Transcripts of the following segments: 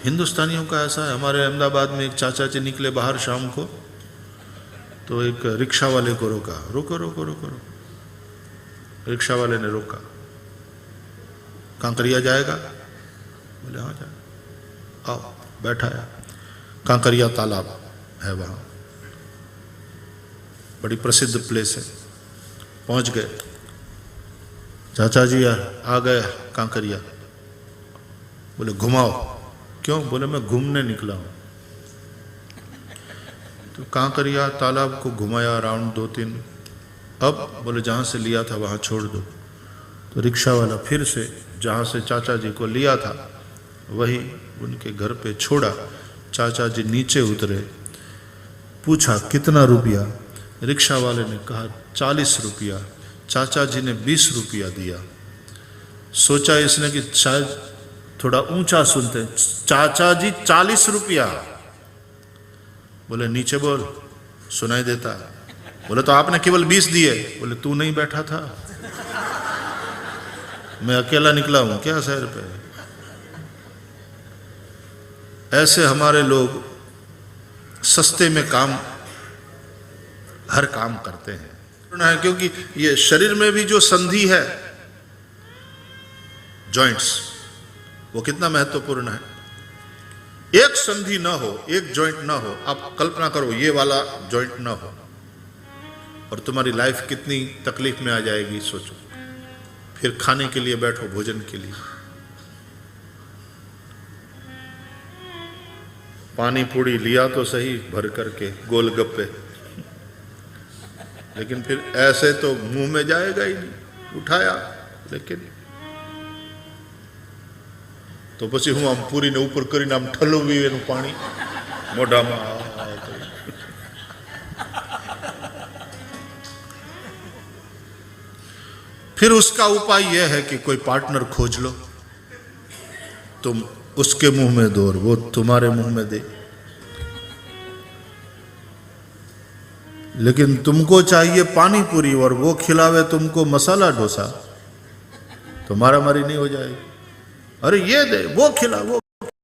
हिंदुस्तानियों का ऐसा है। हमारे अहमदाबाद में एक चाचा जी निकले बाहर शाम को, तो एक रिक्शा वाले को रोका, रोको रोको रोको रोको। रिक्शा वाले ने रोका, कांकरिया जाएगा? बोले हाँ जाए। आओ, बैठाया। कांकरिया तालाब है वहाँ, बड़ी प्रसिद्ध प्लेस है। पहुँच गए, चाचा जी आ गए कांकरिया। बोले घुमाओ। क्यों? बोले मैं घूमने निकला हूँ। तो कांकरिया तालाब को घुमाया राउंड 2-3। अब बोले जहाँ से लिया था वहाँ छोड़ दो। तो रिक्शा वाला फिर से जहाँ से चाचा जी को लिया था वही उनके घर पे छोड़ा। चाचा जी नीचे उतरे, पूछा कितना रुपया? रिक्शा वाले ने कहा 40 रुपया। चाचा जी ने 20 रुपया दिया। सोचा इसने कि शायद थोड़ा ऊंचा सुनते हैं, चाचा जी 40 रुपया। बोले नीचे बोल, सुनाई देता। बोले तो आपने केवल 20 दिए। बोले तू नहीं बैठा था, मैं अकेला निकला हूं क्या शहर पे? ऐसे हमारे लोग सस्ते में काम, हर काम करते हैं। क्योंकि ये शरीर में भी जो संधि है, जॉइंट्स, वो कितना महत्वपूर्ण है। एक संधि ना हो, एक जॉइंट ना हो, आप कल्पना करो ये वाला जॉइंट ना हो, और तुम्हारी लाइफ कितनी तकलीफ में आ जाएगी सोचो। फिर खाने के लिए बैठो, भोजन के लिए, पानी पूड़ी लिया तो सही भर करके, गोलगप्पे, लेकिन फिर ऐसे तो मुंह में जाएगा ही नहीं। उठाया लेकिन तो पछी हूँ आम पूरी ने ऊपर करीने आम ठलवी एनु पानी मोढामां। फिर उसका उपाय यह है कि कोई पार्टनर खोज लो, तुम उसके मुंह में दो और वो तुम्हारे मुंह में दे। लेकिन तुमको चाहिए पानी पूरी और वो खिलावे तुमको मसाला डोसा, तो मारा मारी नहीं हो जाएगी। अरे ये दे, वो खिला, वो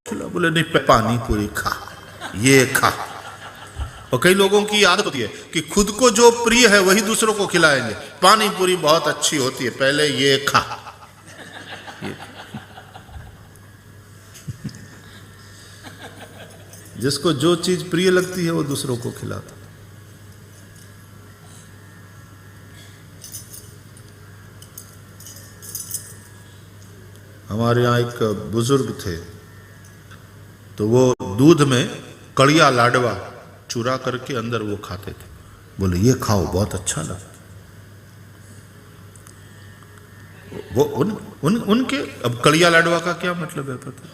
खिला। बोले नहीं, पानी पूरी खा, ये खा। और कई लोगों की आदत होती है कि खुद को जो प्रिय है वही दूसरों को खिलाएंगे। पानी पूरी बहुत अच्छी होती है, पहले ये खा। ये। जिसको जो चीज प्रिय लगती है वो दूसरों को खिलाता। हमारे यहाँ एक बुजुर्ग थे, तो वो दूध में कड़िया लाडवा चुरा करके अंदर वो खाते थे। बोले ये खाओ, बहुत अच्छा लगता। वो उनके अब कड़िया लाडवा का क्या मतलब है पता?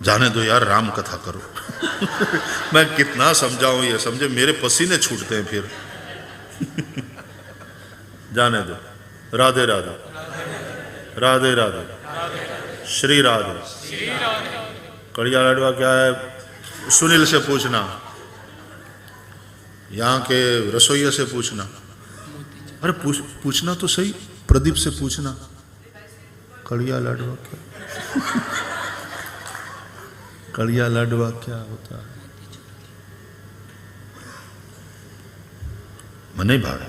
जाने दो यार, राम कथा करो। मैं कितना समझाऊं, ये समझे मेरे पसीने छूटते हैं फिर। जाने दो। राधे राधे, राधे राधे, श्री राधे। कड़िया लाडवा क्या है? सुनील से पूछना, यहाँ के रसोइये से पूछना। अरे पूछना तो सही, प्रदीप से पूछना कड़िया लाडवा क्या। कड़िया लाडवा क्या होता है? मने भाड़े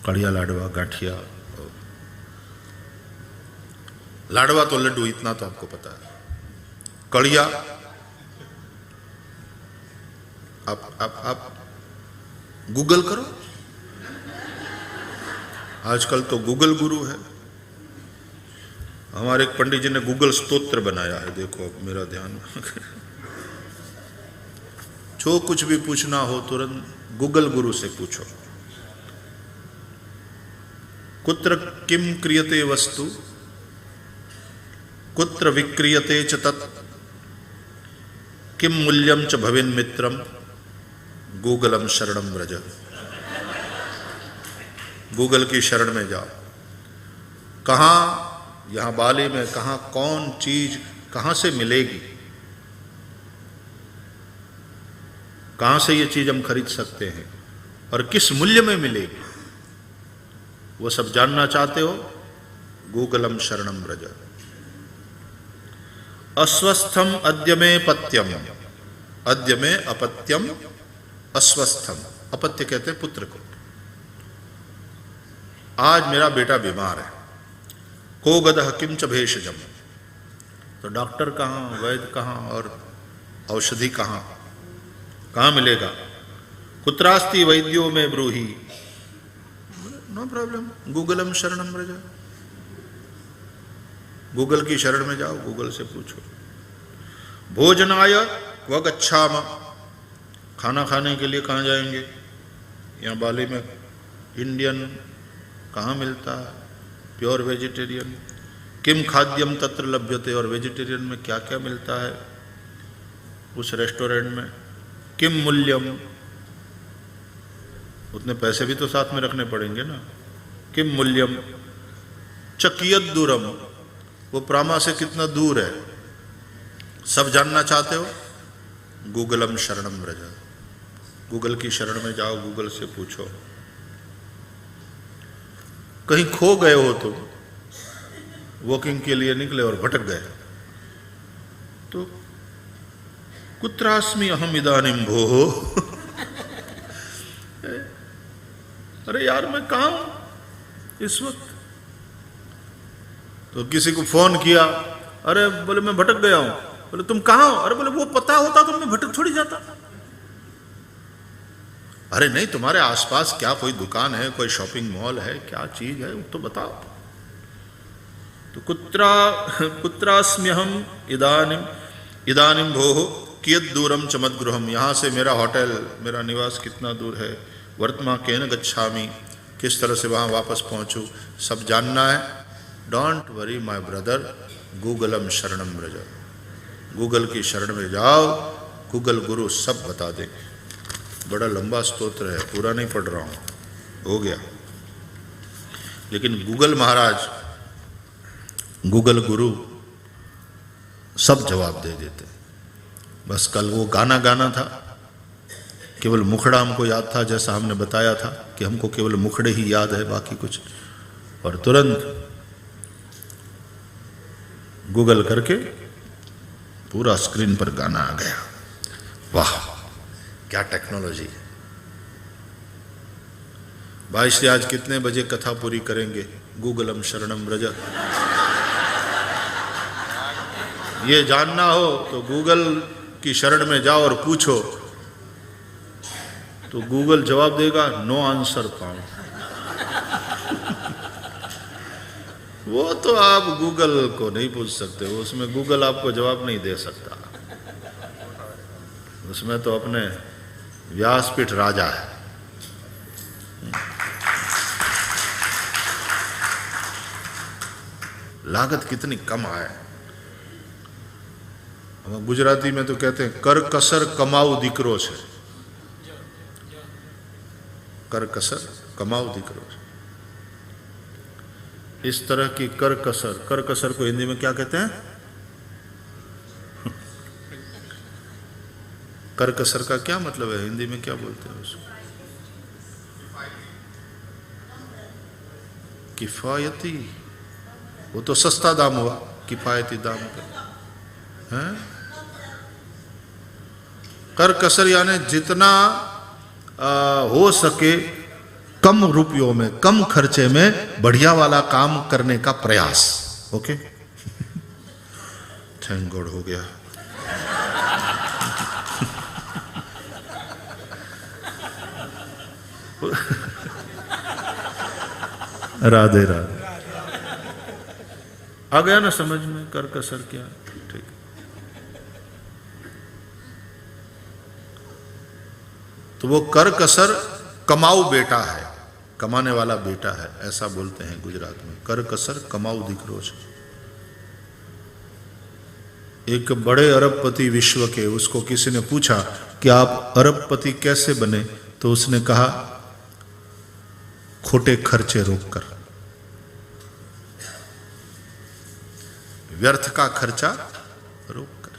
कड़िया लाडवा, गांठिया। लाडवा तो लड्डू, इतना तो आपको पता है। कड़िया आप गूगल करो, आजकल तो गूगल गुरु है। हमारे एक पंडित जी ने गूगल स्तोत्र बनाया है, देखो अब मेरा ध्यान। जो कुछ भी पूछना हो तुरंत गूगल गुरु से पूछो। कुत्र किम क्रियते वस्तु, कुत्र विक्रियते च तत्, किम मूल्यम च भवेन मित्रम, गूगलम शरणम व्रज। गूगल की शरण में जाओ। कहाँ, यहाँ बाले में कहाँ कौन चीज कहाँ से मिलेगी, कहाँ से ये चीज हम खरीद सकते हैं और किस मूल्य में मिलेगी, वो सब जानना चाहते हो, गूगलम शरणम व्रज। अस्वस्थम अद्य में पत्यम, अद्य में अपत्यम, अस्वस्थम, अपत्य कहते हैं पुत्र को। आज मेरा बेटा बीमार है। को गदह किम च भेषजम, तो डॉक्टर कहाँ, वैद्य कहाँ और औषधि कहाँ मिलेगा? कुत्रास्ति वैद्यो में ब्रूहि, नो प्रॉब्लम, गूगलम शरणम व्रज, गूगल की शरण में जाओ, गूगल से पूछो। भोजनाय क्व गच्छाम, खाना खाने के लिए कहाँ जाएंगे? यहाँ बाली में इंडियन कहाँ मिलता है, प्योर वेजिटेरियन। किम खाद्यम तत्र लभ्यते, और वेजिटेरियन में क्या क्या मिलता है उस रेस्टोरेंट में। किम मूल्यम, उतने पैसे भी तो साथ में रखने पड़ेंगे ना। किम मूल्यम च कियत् दूरम, वो प्रामा से कितना दूर है, सब जानना चाहते हो? गूगलम शरणम व्रज, गूगल की शरण में जाओ, गूगल से पूछो। कहीं खो गए हो तो वॉकिंग के लिए निकले और भटक गए तो कुत्रास्मि अहम इदानीम भोः, अरे यार मैं कहाँ हूं इस वक्त? तो किसी को फोन किया, अरे बोले मैं भटक गया हूं। बोले तुम कहाँ हो? अरे बोले वो पता होता तो मैं भटक थोड़ी जाता। अरे नहीं, तुम्हारे आसपास क्या कोई दुकान है, कोई शॉपिंग मॉल है, क्या चीज है तो बताओ। तो कुत्रास्म्यहम इदानीम भोः कियत् दूरम च मद्गृहम, यहाँ से मेरा होटल, मेरा निवास कितना दूर है। वर्तमान केन गच्छामि, किस तरह से वहाँ वापस पहुँचूँ, सब जानना है। डोंट वरी माय ब्रदर, गूगलम शरणम व्रज, गूगल की शरण में जाओ, गूगल गुरु सब बता देंगे। बड़ा लंबा स्तोत्र है, पूरा नहीं पढ़ रहा हूँ, हो गया। लेकिन गूगल महाराज, गूगल गुरु सब जवाब दे देते। बस कल वो गाना था, केवल मुखड़ा हमको याद था, जैसा हमने बताया था कि हमको केवल मुखड़े ही याद है, बाकी कुछ, और तुरंत गूगल करके पूरा स्क्रीन पर गाना आ गया। वाह क्या टेक्नोलॉजी है। भाई श्री आज कितने बजे कथा पूरी करेंगे? गूगलम शरणम व्रज, ये जानना हो तो गूगल की शरण में जाओ और पूछो, तो गूगल जवाब देगा नो आंसर फाउंड। वो तो आप गूगल को नहीं पूछ सकते, उसमें गूगल आपको जवाब नहीं दे सकता, उसमें तो अपने व्यासपीठ राजा है। लागत कितनी कम आए। हम गुजराती में तो कहते हैं कर कसर कमाऊ दीकरो छे, कर कसर कमाऊ दीकरो छे। इस तरह की कर कसर को हिंदी में क्या कहते हैं? कर कसर का क्या मतलब है हिंदी में, क्या बोलते हैं उसको? किफायती, वो तो सस्ता दाम हुआ, किफायती दाम पे है। कर कसर यानी जितना हो सके कम रुपयों में, कम खर्चे में बढ़िया वाला काम करने का प्रयास। ओके, थैंक गॉड हो गया। राधे राधे, आ गया ना समझ में कर कसर क्या? ठीक। तो वो कर कसर कमाऊ बेटा है, कमाने वाला बेटा है, ऐसा बोलते हैं गुजरात में। कर कसर कमाऊ दीकरो छे। एक बड़े अरबपति विश्व के, उसको किसी ने पूछा कि आप अरबपति कैसे बने, तो उसने कहा खोटे खर्चे रोककर, व्यर्थ का खर्चा रोककर।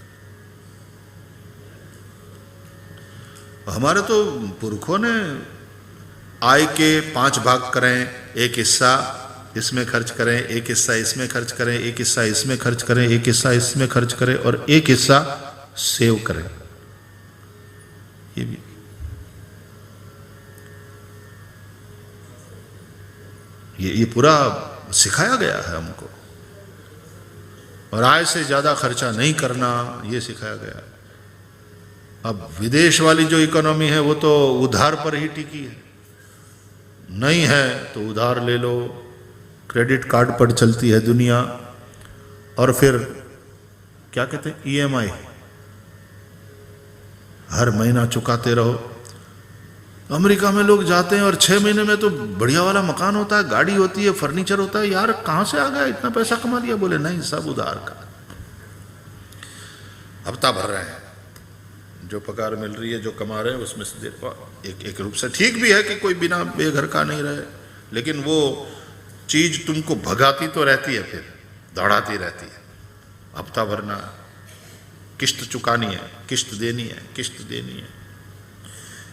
हमारे तो पुरखों ने आय के 5 भाग करें, एक हिस्सा इसमें खर्च करें, एक हिस्सा इसमें खर्च करें, एक हिस्सा इसमें खर्च करें, एक हिस्सा इसमें खर्च करें और एक हिस्सा सेव करें। ये भी ये पूरा सिखाया गया है हमको। और आय से ज्यादा खर्चा नहीं करना, ये सिखाया गया है। अब विदेश वाली जो इकोनॉमी है वो तो उधार पर ही टिकी है। नहीं है तो उधार ले लो, क्रेडिट कार्ड पर चलती है दुनिया, और फिर क्या कहते हैं, EMI, हर महीना चुकाते रहो। अमेरिका में लोग जाते हैं और 6 महीने में तो बढ़िया वाला मकान होता है, गाड़ी होती है, फर्नीचर होता है। यार कहां से आ गया, इतना पैसा कमा लिया? बोले नहीं, सब उधार का, हफ्ता भर रहे हैं, जो पगार मिल रही है, जो कमा रहे हैं उसमें से एक रूप से ठीक भी है कि कोई बिना बेघर का नहीं रहे, लेकिन वो चीज तुमको भगाती तो रहती है, फिर दौड़ाती रहती है। हफ्ता भरना, किस्त चुकानी है, किस्त देनी है, किस्त देनी है।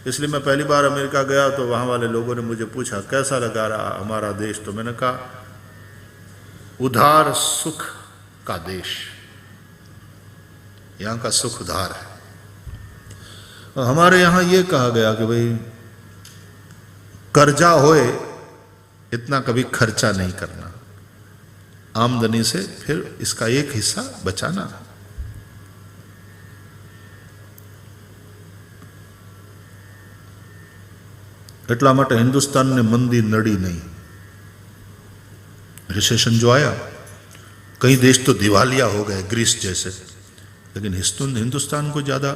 इसलिए मैं पहली बार अमेरिका गया तो वहाँ वाले लोगों ने मुझे पूछा कैसा लगा रहा हमारा देश, तो मैंने कहा उधार सुख का देश, यहाँ का सुख उधार है। और हमारे यहाँ ये कहा गया कि भाई कर्जा होए इतना कभी खर्चा नहीं करना, आमदनी से फिर इसका एक हिस्सा बचाना। એટલા માટે હિન્દુસ્તાનને મંદી નડી નહીં। रिसेशन जो आया, कई देश तो दिवालिया हो गए, ग्रीस जैसे, लेकिन हिंदुस्तान को ज़्यादा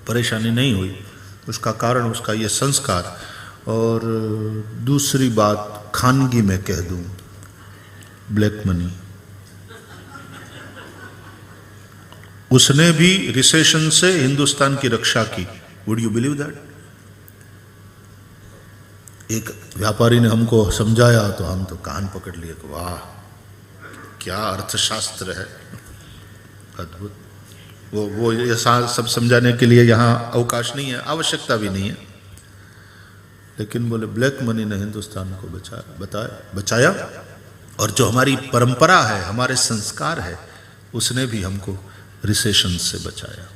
परेशानी नहीं हुई। उसका कारण उसका ये संस्कार। और दूसरी बात खानगी में कह दूं, ब्लैक मनी, उसने भी रिसेशन से हिंदुस्तान की रक्षा की। Would you believe that? एक व्यापारी ने हमको समझाया तो हम तो कान पकड़ लिए कि वाह क्या अर्थशास्त्र है, अद्भुत। वो ये सब समझाने के लिए यहाँ अवकाश नहीं है, आवश्यकता भी नहीं है। लेकिन बोले ब्लैक मनी ने हिंदुस्तान को बचाया, और जो हमारी परंपरा है, हमारे संस्कार है, उसने भी हमको रिसेशन से बचाया।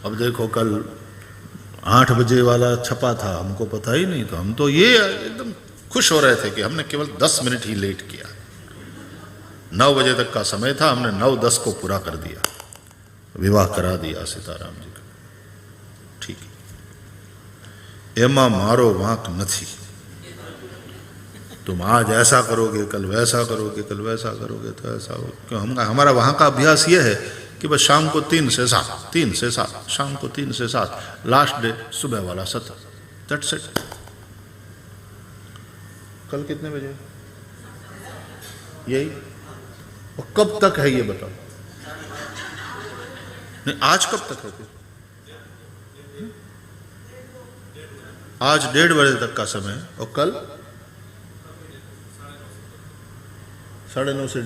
अब देखो कल 8 बजे वाला छपा था, हमको पता ही नहीं, तो हम तो ये एकदम खुश हो रहे थे कि हमने केवल 10 मिनट ही लेट किया। 9 बजे तक का समय था, हमने 9:10 को पूरा कर दिया, विवाह करा दिया सीताराम जी का। ठीक है, एमा मारो वांक नहीं। तुम आज ऐसा करोगे, कल वैसा करोगे, कल वैसा करोगे तो ऐसा हो। क्यों? हमारा वहाँ का अभ्यास ये है कि बस शाम को 3 से 7, 3 से 7, शाम को 3 से 7, लास्ट डे सुबह वाला 7, दैट्स इट। कल कितने बजे? यही। और कब तक है ये बताओ? नहीं, आज कब तक है? आज 1:30 बजे तक का समय, और कल 9:30 से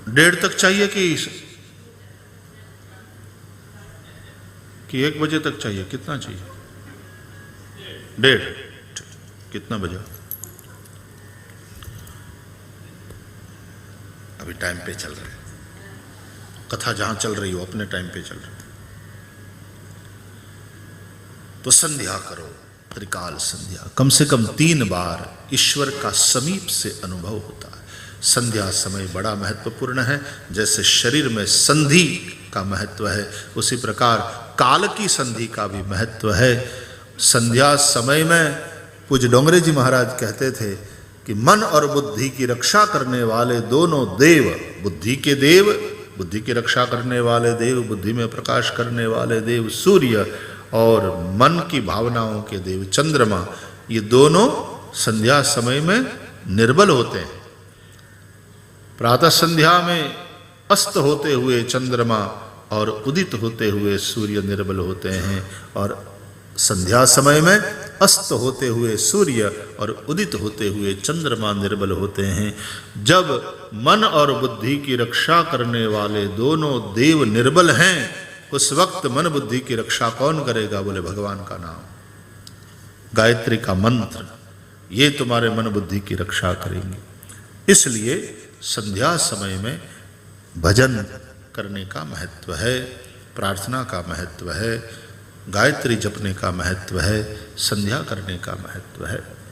1:30 तक चाहिए कि 1 बजे तक चाहिए? कितना चाहिए? 1:30। कितना बजा? अभी टाइम पे चल रहे, कथा जहां चल रही हो अपने टाइम पे चल रही। तो संध्या करो, त्रिकाल संध्या, कम से कम 3 बार ईश्वर का समीप से अनुभव होता है। संध्या समय बड़ा महत्वपूर्ण है। जैसे शरीर में संधि का महत्व है, उसी प्रकार काल की संधि का भी महत्व है। संध्या समय में पूज्य डोंगरे जी महाराज कहते थे कि मन और बुद्धि की रक्षा करने वाले दोनों देव, बुद्धि के देव, बुद्धि की रक्षा करने वाले देव, बुद्धि में प्रकाश करने वाले देव सूर्य, और मन की भावनाओं के देव चंद्रमा, ये दोनों संध्या समय में निर्बल होते हैं। प्रातः संध्या में अस्त होते हुए चंद्रमा और उदित होते हुए सूर्य निर्बल होते हैं, और संध्या समय में अस्त होते हुए सूर्य और उदित होते हुए चंद्रमा निर्बल होते हैं। जब मन और बुद्धि की रक्षा करने वाले दोनों देव निर्बल हैं, उस वक्त मन बुद्धि की रक्षा कौन करेगा? बोले भगवान का नाम, गायत्री का मंत्र, ये तुम्हारे मन बुद्धि की रक्षा करेंगे। इसलिए संध्या समय में भजन करने का महत्व है, प्रार्थना का महत्व है, गायत्री जपने का महत्व है, संध्या करने का महत्व है।